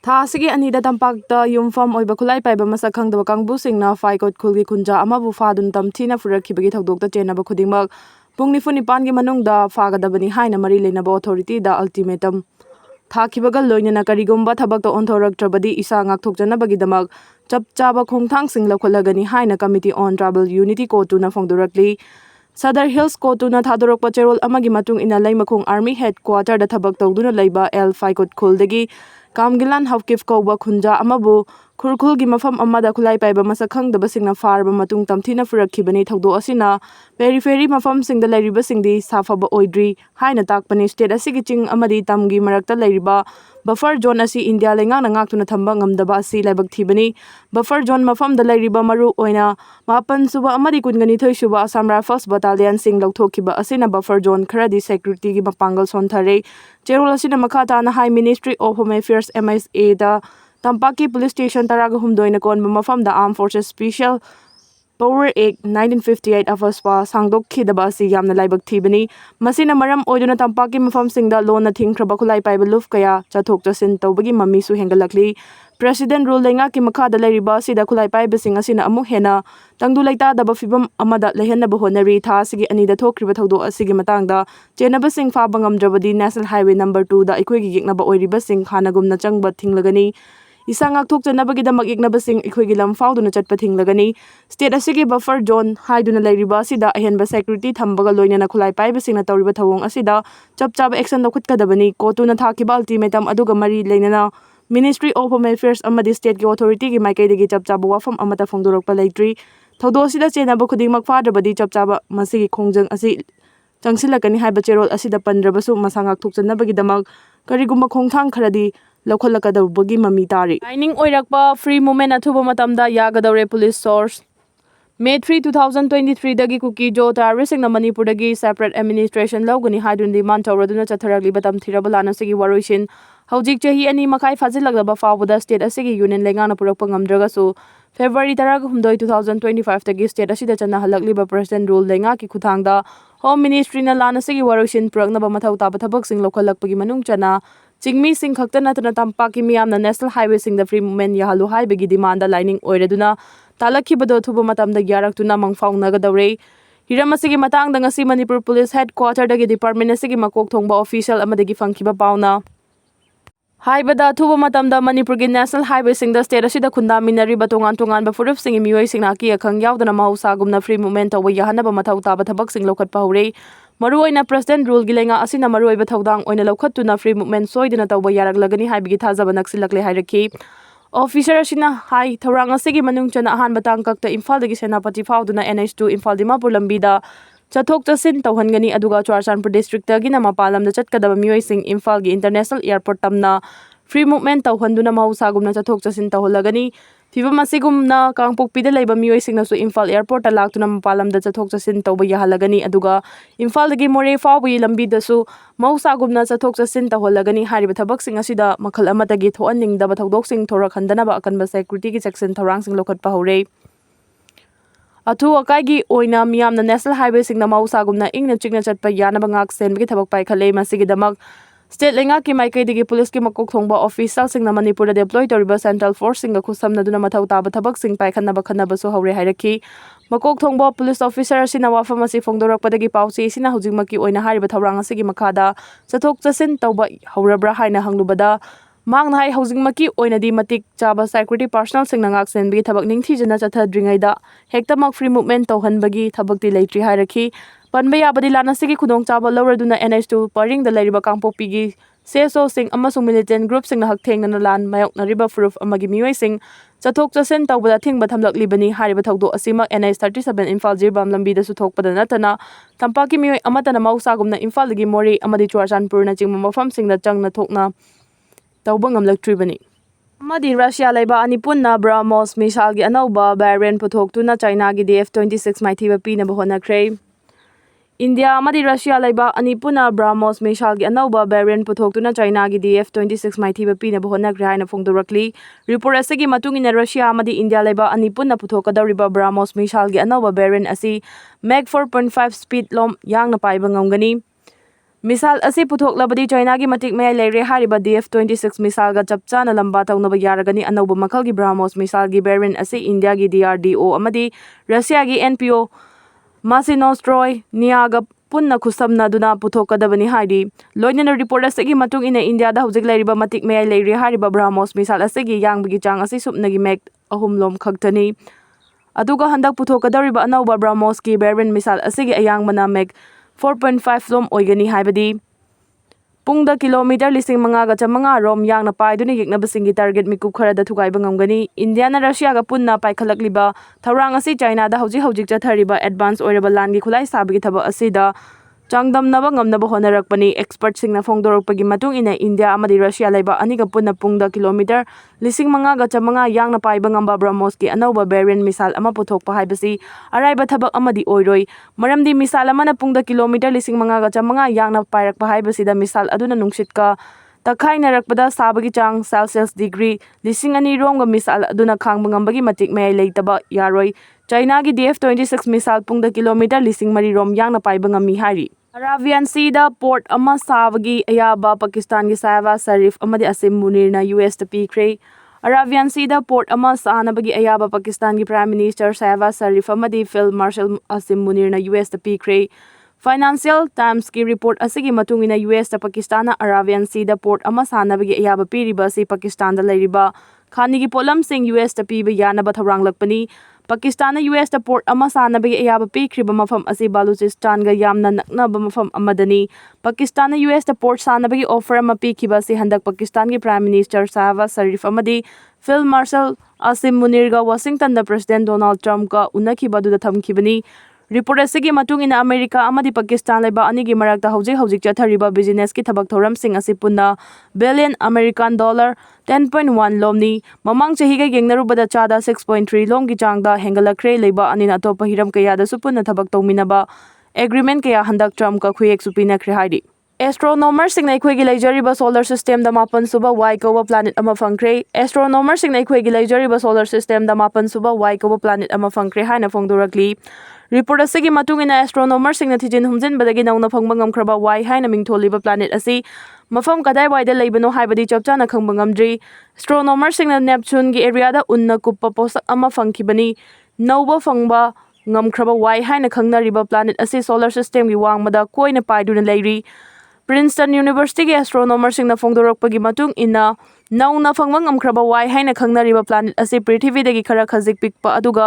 Tha asigi anida tampakta yumfam oiba khulai paiba masak khangdaba kangbusingna faikot khulgi khunja amabu fadun tamthina furakibagi thodokta chenaba khudingmak pung 9 gi manungda fagadabani haina mari leinaba authority da ultimatum thakibaga loinana karigumba thabakta onthoraktrabadi isa ngakthokjanabagidamak chapchaba khongthangsing lakhulagani haina committee on tribal unity kotuna phongdorakli Sadar Hills kotuna thadorokpa cherol amagi matung ina laimakhong army headquarter da thabak tawduna leiba L faikot khuldagi Kamgilan Hawkif Kauba Khunja Amabu Kurkulgi Mafam Amada Kulai Paiba Masakhang the Basing Farba Matung Tamthina Furakibani Taudo Asina, Periphery Mafam Sing the Lariba Sing the Safaba Oidri, Haina Takpani State Asigiching Amadi Tamgi Marakta Lariba, Buffer John Asi India Lengang Ngakuna Tambangam the Basi Labak Tibani, Buffer John Mafam the Lariba Maru Oina, Mapan Suba Amadi Kungani Shuba Assam Rifles Battalion Sing Loktokiba Asina Buffer John Kradi Secretary Gibapangal Sontare, Cherul Asina Makata na High Ministry of Home Affairs MSA da Tampaki Police Station Taraga Humdoina Kon Mafam the Armed Forces Special Power Act 1958 Afaspa Sangdok Kidabasi Yamna Laibak Tibani Masina Maram Oiduna Tampaki Mafam Singda Lona Ting Krabakulai Paibaluf Kaya Chatok Jasin Tobagi Mamisu Hengalakli President Rule Lenga Ki Makada Lariba Sida Kulai Paibasing Asina Amuhena Tangdu Laita Daba Fibam Amada Lehena Bahonari Ta Sigi Anida Tokriba Taudo Asigi Matangda Jenabasing Fabangam Drabadi National Highway number 2 da Ikwegi Yiknaba Oiribasing Hanagum na Changba Tinglagani Isang aktok janabagi da magignabasing ikwegi lamfau duna chatpathing lagani state asigi buffer zone haiduna lairiba sida ahenba security thambaga loinana khulai paibasing na tawriba thawong asida chapchaba action lokhutkadabani kotuna thakiba ultimatum aduga mari leinana Ministry of Home Affairs amadi state ki authority ki maikaidagi chapchaba wafam amata phongdorokpa leitri thawdo sida chenaba khudingmak fadrabadi chapchaba masigi khongjang asi changsilakani haiba cherol asida pandrabasu masangak thukjanabagi damak karigumba khongthang kharadi Lokholakadabagi mami tari. Mining oirakpa free movement athuba matamda yagadawre police source. May 3, 2023 dagi Kuki Jo terrorising na Manipur dagi separate administration lawgani haidun demand tawraduna chatharagli batam thirabalana sigi waroishin. Haujik chahi ani makai fazilagdaba fawda state asigi union lengana purakpa ngamdragasu. February 10 2025 dagi state asida chana halakliba president rule lenga ki khuthangda Home Ministry na lana sigi waroishin puraknaba mathau taba thabak sing lokhalakpagi manung chana Chingmi sing khakta natana tampaki miyamna national highway sing the free movement yahalu haibagi demand lining oiraduna talakibado thuba matamda yaraktuna mangfaungnagadawre hiramasigi matangda ngasi Manipur Police Headquarter dagi department asigi makok thongba official amadagi fangkiba pauna haibada thuba matamda Manipur gi national highway sing the state asida khundaminari batongan tongan ba furuf sing mioi sing na ki akhang yaudana mahausa gumna free movement tawa yahanaba mathau taba thabak sing lokhat paure Maruoina President Rule Gilenga Asina Maruoiba Thaudang Oina Lokhatuna free movement soidina tawba yaraglagani haibigi thajaba naksilakle hairaki Officer Asina Hai Thaurang Asigi Manung Chana Ahan Batang Kakta Imphal dagi Senapati Fauduna NH2 Imphal Dimapur lambida Chathok Chasin Tawhangani aduga Churachandpur district tagina mapalam da chatkadaba mioi sing Imphal gi International Airport tamna free movement tawhanduna mahusagumna chathok chasin tawholagani Fibam asigumna kangpokpida leiba mioi singnasu Imphal Airport alaktuna mapalam da chathok chasin tawba yahalagani aduga Imphal dagi more fawbi lambidasu mahusagumna chathok chasin tawholagani hariba thabak sing asida makhal amatagi thoanningdaba thodok sing thorakhandanaba akanba security ki section thorang sing lokhatpa haure Athu akaigi oina miyamna national highway sing na mahusagumna ingna chingna chatpa yanaba ngak senbagi thabak pai khale masigidamak State lenga ki maikai digi police ki makok thongba official sing na Manipur da deploy toriba central force sing ga khusamna duna mathau taba thabak sing pai khanaba so haure hairaki makok thongba police officer sina wafam asi phongdorak padagi pausi sina hujingmaki oina hariba thaurang asigi makhada chathok chasin tawba haurabra haina hanglubada mang nai hujingmaki oina di matik chaba security personal sing nangak senbi thabak ningthi jana chathadringaida hektamak free movement tawhanbagi thabak ti leitri hairaki Panba yabadi lana sigi khudong chaba lawraduna NH2 paring da lairiba kangpokpigi seso sing amasung militant group sing na haktheng na lan mayok na riba proof amagi mioi sing chathok chasen tawbada thingba thamlaklibani hariba thawdo asima NH37 Imphal Jirbam lambi da su thokpada natana tampaki mioi amatana mausagumna Imphal gi mori amadi Churachandpur na chingma mafam sing na changna thokna tawba ngamlaktribani Amadi Russia laiba anipunna BrahMos missile gi anauba variant puthoktuna China gi DF-26 maithiba pina bahonakre India amadi Russia laiba anipuna BrahMos missile gi anauba variant puthoktuna China gi DF-26 maithiba pina bahonakre haina phongdorakli report asigi matungina Russia amadi India laiba anipuna puthokadawriba BrahMos missile gi anauba variant asi Mach 4.5 speed lom yangna paiba ngamgani Misal asi puthoklabadi China gi matik mayai leire hariba DF-26 misal ga chapchana lamba taunaba yaragani anauba makal gi BrahMos misal gi variant asi India gi DRDO amadi Russia gi NPO Masinostroy niaga punna khusabna duna puthokadabani haidi loinana report asigi matung ina India da hojik leiriba matik mayai leire hariba BrahMos misal asigi yangbagi chang asi supnagi mek ahumlom khaktani aduga handak puthokadariba anauba BrahMos ki variant misal asigi ayangmana mek 4.5 lom oigani haibadi pungda kilometer 5,500 rom yangna paiduni yeknabasingi target mikup kharada thugaiba ngamgani India na Russia ga punna paikhalakliba thaurang asi China da hojik chathariba advance oiraba langi khulai sabagi thaba asida changdamnaba ngamnaba honarakpani expert singna phongdorokpagi matung ina India amadi Russia laiba aniga punna pungda kilometer 5,500 yangna paiba ngamba BrahMos ki anauba variant misal ama puthokpa haibasi araiba thabak amadi oiroi maramdi misal amana pungda kilometer 5,500 yangna pairakpa haibasida misal aduna nungsitka takhainarakpada sabagi chang Celsius degree 2,000 romga misal aduna khangba ngambagi matik mayai leitaba yaroi China gi DF-26 misal pungda kilometer 3,000 rom yangna paiba ngami hari Arabian Sea da port ama sabagi ayaba Pakistan gi Saiba Sharif amadi Asim Munir na US ta pikre Arabian Sea da port ama sanabagi ayaba Pakistan gi Prime Minister Saiba Sharif amadi Field Marshal Asim Munir na US ta pikre Financial Times ki report asigi matungina US ta Pakistan na Arabian Sea da port ama sanabagi ayaba piriba si Pakistan da leiriba khani gi polam sing US ta piba yanaba thaurang lakpani Pakistan na US ta port ama sanabagi ayaba pikriba mafam asi Baluchistan ga yamna naknaba mafam amadani Pakistan na US ta port sanabagi offer ama pikiba si handak Pakistan gi Prime Minister Shahbaz Sharif amadi Field Marshal Asim Munir ga Washington da President Donald Trump ga unakiba du da thamkibani report asigi matung ina America amadi Pakistan laiba anigi marakta hojik chathariba business ki thabak thoram sing asi punna billion American dollar 10.1 lomni mamang chahi ga yengnarubada chada 6.3 lom gi changda hengalakre leiba anina topa hiram kaya da supunna thabak tawminaba agreement kaya handak Trump ka khuyek supina khre haidi Astronomer singna ikhwegi leijariba solar system da mapan suba Y kowa planet ama fangkre Astronomer singna ikhwegi leijariba solar system da mapan suba Y kowa planet ama fangkre haina phongdorakli report asigi matung ina astronomer singna thijin humjin badagi nauna phangba ngamkhraba Y haina mingtholiba planet asi mafam kadai waida leibano haibadi chapchana khangba ngamdri astronomer singna Neptune gi area da unna kuppa posak ama fangkibani nauba phangba ngamkhraba Y haina khangnariba planet asi solar system gi wangmada koina paiduna leiri Princeton University gi astronomer singna phongdorokpagi matung ina nauna phangba ngamkhraba Y haina khangnariba planet asi Prithvi dagi khara khajik pikpa aduga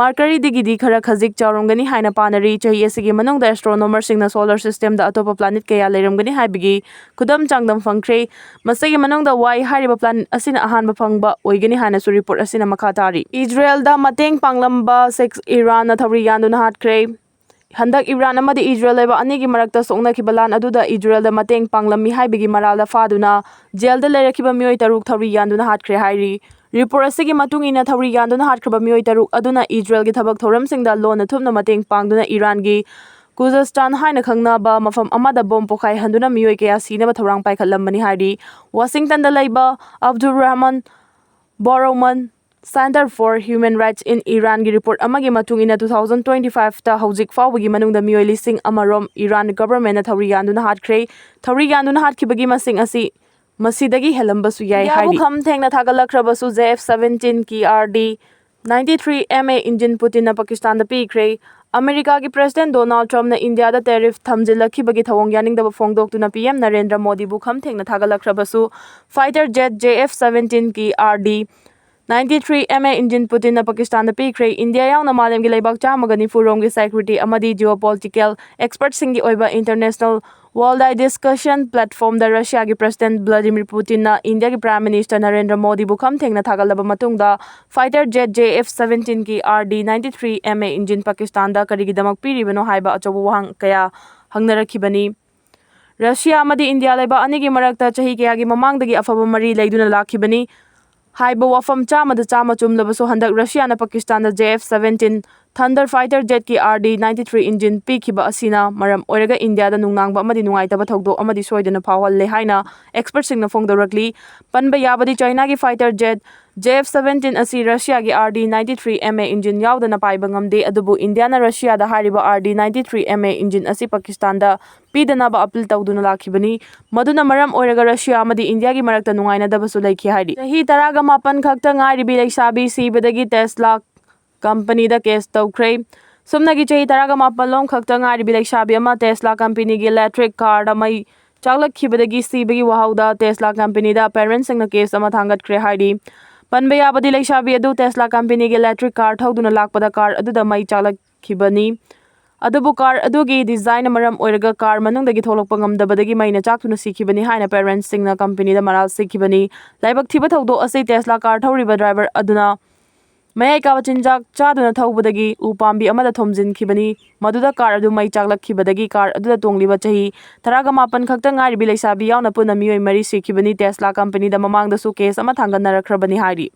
Mercury dagi di khara khajik chawromgani haina panari chahi asigi manungda astronomer singna solar system da atopa planet kaya leiramgani haibigi kudam changdam phangkhre masagi manungda Y hariba planet asina ahanba phangba oigani haina su report asina makha tari Israel da mateng panglamba 6 Iran na Thouri Yanduna Hatkhre handak Iran amadi Israel leba anigi marakta soknakiba lan aduda Israel da mateng panglami haibigi maralda faduna jail da leirakiba mioi taruk Thouri Yanduna Hatkhre hairi report asigi matung ina Thouri Yanduna Hatkhre mioi taruk aduna Israel gi thabak thoram singda lona thumna mateng pangduna Iran gi Kuzestan haina khangnaba mafam amada bom pokhai handuna mioi kaya sinaba thorang paikhatlambani hairi Washington da leiba Abdul Rahman Boroman Center for Human Rights in Iran gi report amagi matung ina 2025 ta hojik fawbagi manungda mioi lising amarom Iran government na Thouri Yanduna Hatkhre Thouri Yanduna Hatkibagi masing asi masidagi helambasu yai haidi kham thengna thagalakhrabasu JF-17 ki RD 93 MA engine Putin na Pakistan da pikre America ki President Donald Trump na India da tariff thamjilakhibagi thawong yaningdaba phongdoktuna PM Narendra Modi bu kham thengna thagalakhrabasu fighter jet JF-17 ki RD 93 MA engine Putin na Pakistan da pikre India yauna malem gi leibak chamaga nifurong gi security amadi geopolitical expert singi oiba international world discussion platform da Russia gi President Vladimir Putin na India gi Prime Minister Narendra Modi bu kham thengna thagalaba matungda fighter jet JF-17 ki RD 93 MA engine Pakistan da karigi damak piribano haiba achobu wahang kaya hangnarakibani Russia amadi India laiba anigi marakta chahi kaya gi mamangdagi afaba mari leiduna lakhibani Haiba wafam chama da chama chumlabaso handak Russia na Pakistan da JF-17 Thunder Fighter Jet ki RD-93 engine pikiba asina maram oiraga India da nungnangba amadi nungaitaba thogdok amadi soidana phawhalle haina experts singna phongdorakli. Panba yabadi China ki fighter jet JF-17 asi Russia ki RD-93 MA engine yaudana paiba ngamde adubu India na Russia da hariba RD-93 MA engine asi Pakistan da pidanaba appeal tawduna lakhibani maduna maram oiraga Russia amadi India ki marakta nungaina dabasu laikhi haidi. Sahi taraga mapan khakta ngairibi laisabi sibadagi Tesla company da case Thouri Sumnagi chahi taraga mapalom khakta ngairibi laisabi ama Tesla company ki electric car da mai chaglakkhibadagi sibagi wahauda Tesla company da parents singna case ama thangatkre haidi. Panba yabadi laisabi adu Tesla company ki electric car thauduna lakpada car aduda mai chaglakkhibani. Adubu car adugi design maram oiraga car manungdagi tholokpa ngamdabadagi maina chaktuna sikhibani haina parents singna company da maral sikhibani. Laibak thiba thawdo ase Tesla car thauriba driver aduna Mayai ka chinjak chaduna thaubadagi upambi amada thomjinkhibani maduda car adu mai chaglakkhibadagi car aduda tongliba chahi taraga mapan khakta ngairibi laisabi yauna puna miyoi mari sikhibani Tesla company da mamangda su case ama thanganarakrabani hairi.